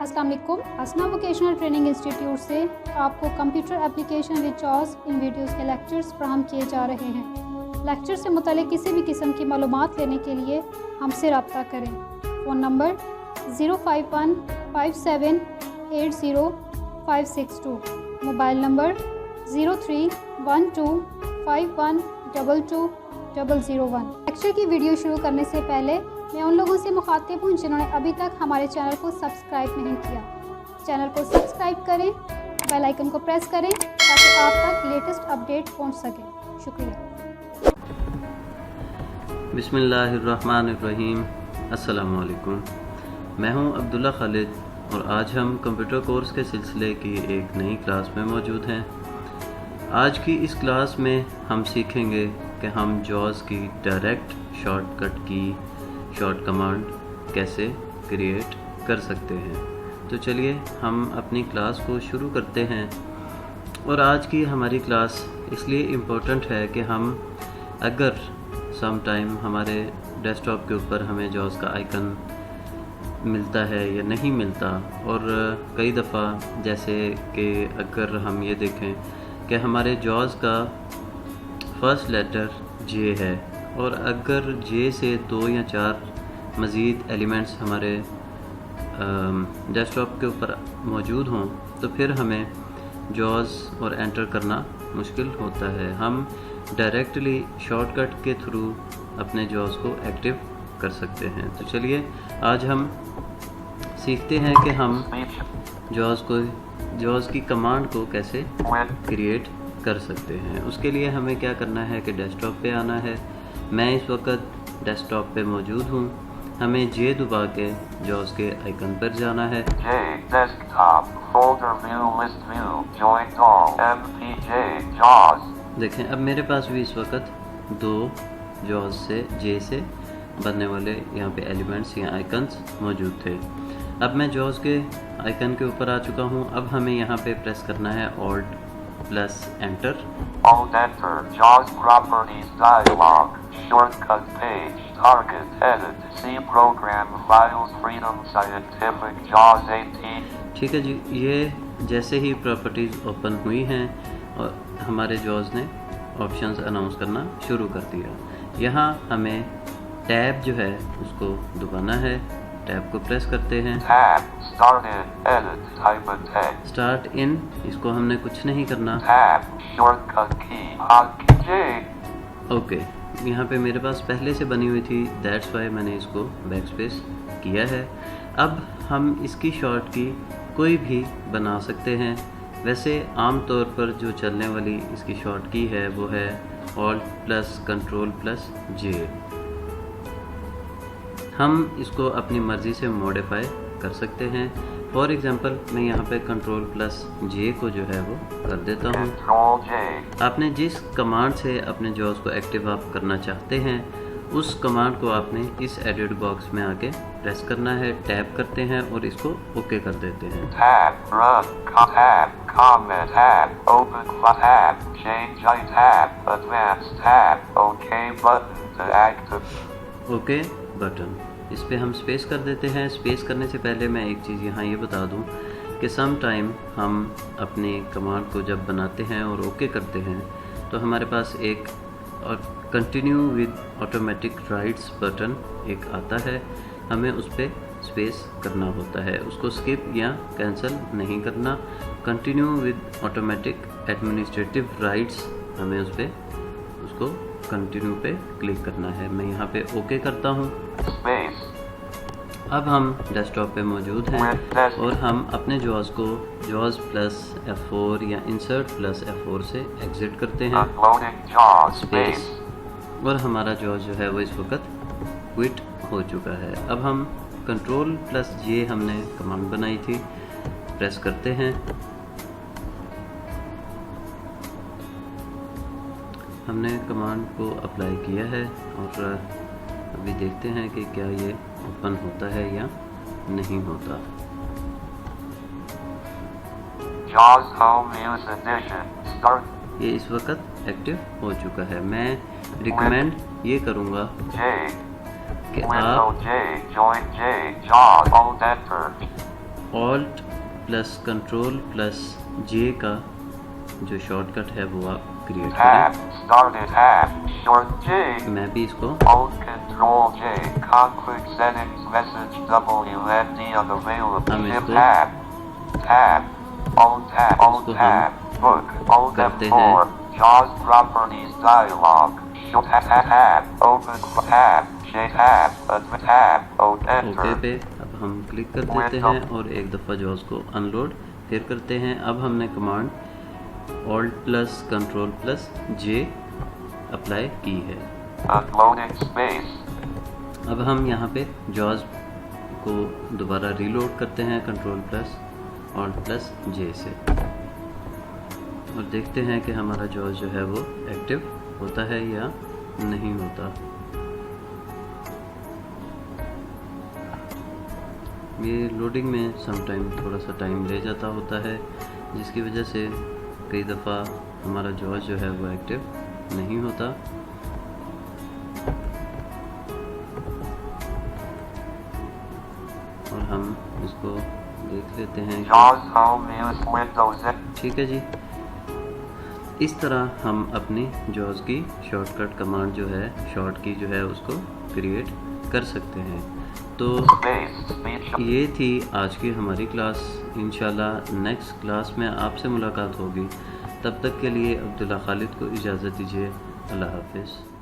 अस्सलाम वालेकुम। असना वोकेशनल ट्रेनिंग इंस्टीट्यूट से आपको कंप्यूटर एप्लीकेशन विद जॉस इन वीडियोज़ के लेक्चर्स फराहम किए जा रहे हैं। लेक्चर से मुतालिक किसी भी किस्म की मालूमात लेने के लिए हमसे रब्ता करें। Phone number 05157805562, mobile number 0312512201। Lecture की वीडियो शुरू करने से पहले मैं उन लोगों से मुखातिब हूँ जिन्होंने अभी तक हमारे चैनल को सब्सक्राइब नहीं किया। चैनल को सब्सक्राइब करें, बेल आइकन को प्रेस करें ताकि आप तक लेटेस्ट अपडेट पहुँच सके। शुक्रिया। बिस्मिल्लाहिर्रहमानिर्रहीम। अस्सलामु अलैकुम। मैं हूं अब्दुल्ला खालिद और आज हम कंप्यूटर कोर्स के सिलसिले की एक नई क्लास में मौजूद हैं। आज की इस क्लास में हम सीखेंगे कि हम जॉस की डायरेक्ट शॉर्टकट की शॉर्ट कमांड कैसे क्रिएट कर सकते हैं। तो चलिए हम अपनी क्लास को शुरू करते हैं। और आज की हमारी क्लास इसलिए इम्पोर्टेंट है कि हम अगर सम टाइम हमारे डेस्कटॉप के ऊपर हमें जॉस का आइकन मिलता है या नहीं मिलता, और कई दफ़ा जैसे कि अगर हम ये देखें कि हमारे जॉस का फर्स्ट लेटर जे है और अगर जे से 2 या 4 मज़ीद एलिमेंट्स हमारे डेस्कटॉप के ऊपर मौजूद हों तो फिर हमें जॉस और एंटर करना मुश्किल होता है। हम डायरेक्टली शॉर्टकट के थ्रू अपने जॉस को एक्टिव कर सकते हैं। तो चलिए आज हम सीखते हैं कि हम जॉस की कमांड को कैसे क्रिएट कर सकते हैं। उसके लिए हमें क्या करना है कि डेस्कटॉप पे आना है। मैं इस वक्त डेस्कटॉप पे मौजूद हूँ। हमें जे दबा के जॉस के आइकन पर जाना है। देखें अब मेरे पास भी इस वक्त 2 जॉस से जे से बनने वाले यहाँ पे एलिमेंट्स या आइकन्स मौजूद थे। अब मैं जॉस के आइकन के ऊपर आ चुका हूँ। अब हमें यहाँ पे प्रेस करना है Alt plus enter. JAWS properties dialog, shortcut page, target, edit, see program files, freedom scientific JAWS 18। ठीक है जी, ये जैसे ही प्रॉपर्टीज़ ओपन हुई हैं और हमारे जॉस ने ऑप्शंस अनाउंस करना शुरू कर दिया। यहाँ हमें टैब जो है उसको दबाना है। टैब को प्रेस करते हैं। स्टार्ट इन, इसको हमने कुछ नहीं करना। ओके, यहाँ पे मेरे पास पहले से बनी हुई थी, दैट्स वाई मैंने इसको बैक स्पेस किया है। अब हम इसकी शॉर्ट की कोई भी बना सकते हैं। वैसे आमतौर पर जो चलने वाली इसकी शॉर्ट की है वो है Alt प्लस कंट्रोल प्लस जे। हम इसको अपनी मर्ज़ी से मॉडिफाई कर सकते हैं। फॉर एग्ज़ाम्पल मैं यहाँ पे कंट्रोल प्लस जे को जो है वो कर देता हूँ। आपने जिस कमांड से अपने जॉस को एक्टिव आप करना चाहते हैं उस कमांड को आपने इस एडिट बॉक्स में आके प्रेस करना है। टैप करते हैं और इसको ओके कर देते हैं। ओके बटन, इस पे हम स्पेस कर देते हैं। स्पेस करने से पहले मैं एक चीज़ यहाँ ये बता दूँ कि सम टाइम हम अपनी कमांड को जब बनाते हैं और ओके करते हैं तो हमारे पास एक और continue with automatic rights button एक आता है। हमें उस पर स्पेस करना होता है, उसको स्किप या कैंसिल नहीं करना। Continue with automatic administrative rights, हमें उस पर उसको कंटिन्यू पे क्लिक करना है। मैं यहाँ पे ओके करता हूँ। अब हम डेस्कटॉप पे मौजूद हैं और हम अपने जॉस को जॉस प्लस F4 या इंसर्ट प्लस F4 से एग्जिट करते हैं। स्पेस, और हमारा जॉस जो है वो इस वक्त क्विट हो चुका है। अब हम कंट्रोल प्लस जे हमने कमांड बनाई थी, प्रेस करते हैं। हमने कमांड को अप्लाई किया है और अभी देखते हैं कि क्या ये ओपन होता है या नहीं होता। ये इस वक्त एक्टिव हो चुका है। मैं रिकमेंड ये करूँगा कि आप ऑल्ट प्लस कंट्रोल प्लस जे का जो शॉर्टकट है वो आप क्रिएट Tab. करें। Started tab. Short J. मैं भी इसको Alt Control J. Config settings message WND unavailable. हम Shift इसको tab. Tab. Alt tab. Alt इसको हम tab. Book. Alt करते F4. JAWS properties dialog. Shift tab. Open tab. J tab. Tab. Alt okay enter. पे अब हम click कर देते हैं और एक दफ़ा जॉस को अनलोड फिर करते हैं। अब हमने command alt plus control plus J apply की है। Unloading space. अब हम यहाँ पे जॉस को दोबारा रीलोड करते हैं कंट्रोल प्लस ऑल्ट प्लस जे से और देखते हैं कि हमारा जॉस जो है वो एक्टिव होता है या नहीं होता। ये लोडिंग में समटाइम थोड़ा सा टाइम ले जाता होता है, जिसकी वजह से कई दफ़ा हमारा जॉस जो है वो एक्टिव नहीं होता। और हम इसको देख लेते हैं JAWS Home Use Windows. ठीक है जी। इस तरह हम अपनी जॉस की शॉर्टकट कमांड जो है शॉर्ट की जो है उसको क्रिएट कर सकते हैं। तो Space. Speech. ये थी आज की हमारी क्लास। इंशाल्लाह नेक्स्ट क्लास में आपसे मुलाकात होगी। तब तक के लिए अब्दुल्ला खालिद को इजाज़त दीजिए। अल्लाह हाफिज़।